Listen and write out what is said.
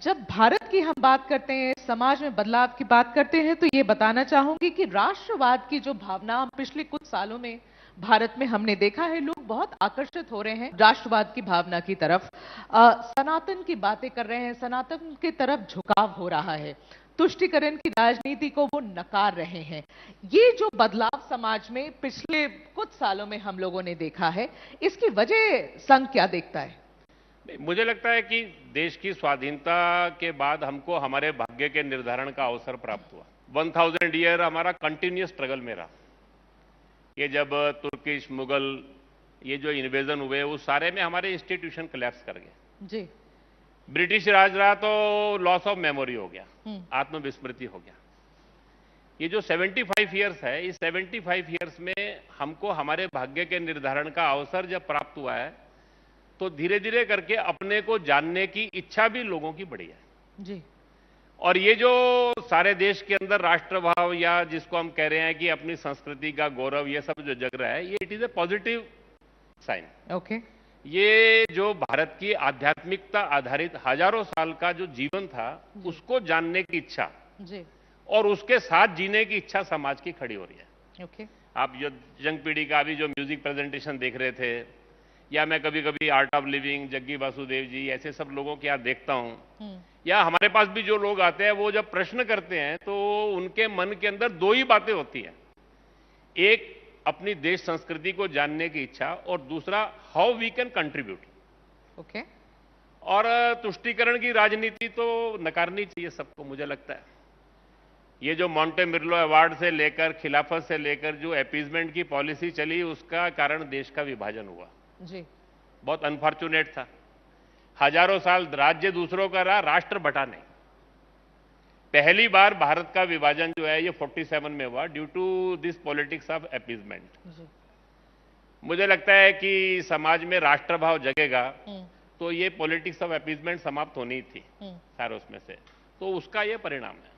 जब भारत की हम बात करते हैं, समाज में बदलाव की बात करते हैं, तो ये बताना चाहूंगी कि राष्ट्रवाद की जो भावना हम पिछले कुछ सालों में भारत में हमने देखा है, लोग बहुत आकर्षित हो रहे हैं राष्ट्रवाद की भावना की तरफ। सनातन की बातें कर रहे हैं, सनातन की तरफ झुकाव हो रहा है, तुष्टीकरण की राजनीति को वो नकार रहे हैं। ये जो बदलाव समाज में पिछले कुछ सालों में हम लोगों ने देखा है, इसकी वजह संघ क्या देखता है? मुझे लगता है कि देश की स्वाधीनता के बाद हमको हमारे भाग्य के निर्धारण का अवसर प्राप्त हुआ। 1000 ईयर हमारा कंटिन्यूस स्ट्रगल में रहा। ये जब तुर्किश मुगल ये जो इन्वेजन हुए उस सारे में हमारे इंस्टीट्यूशन कोलैप्स कर गए जी। ब्रिटिश राज रहा तो लॉस ऑफ मेमोरी हो गया, आत्मविस्मृति हो गया। ये जो 75 ईयर्स है, इस 75 ईयर्स में हमको हमारे भाग्य के निर्धारण का अवसर जब प्राप्त हुआ है तो धीरे धीरे करके अपने को जानने की इच्छा भी लोगों की बढ़ी है जी। और ये जो सारे देश के अंदर राष्ट्रभाव या जिसको हम कह रहे हैं कि अपनी संस्कृति का गौरव ये सब जो जग रहा है, ये it is a positive sign. Okay, ये जो भारत की आध्यात्मिकता आधारित हजारों साल का जो जीवन था उसको जानने की इच्छा जी और उसके साथ जीने की इच्छा समाज की खड़ी हो रही है। ओके, आप जो यंग पीढ़ी का अभी जो म्यूजिक प्रेजेंटेशन देख रहे थे, या मैं कभी कभी art of living Jaggi Vasudev ji ऐसे सब लोगों के यहाँ देखता हूं, या हमारे पास भी जो लोग आते हैं वो जब प्रश्न करते हैं तो उनके मन के अंदर दो ही बातें होती हैं। एक अपनी देश संस्कृति को जानने की इच्छा और दूसरा how we can contribute. Okay, और तुष्टीकरण की राजनीति तो नकारनी चाहिए सबको। मुझे लगता है ये जो मॉन्टेमिर्लो अवार्ड से लेकर खिलाफत से लेकर जो अपीजमेंट की पॉलिसी चली, उसका कारण देश का विभाजन हुआ जी। बहुत अनफॉर्चुनेट था। हजारों साल राज्य दूसरों का रहा, राष्ट्र बटा नहीं। पहली बार भारत का विभाजन जो है ये 47 में हुआ due to this politics of appeasement. मुझे लगता है कि समाज में राष्ट्रभाव जगेगा तो ये पॉलिटिक्स ऑफ अपीजमेंट समाप्त होनी थी सारे उसमें से, तो उसका ये परिणाम है।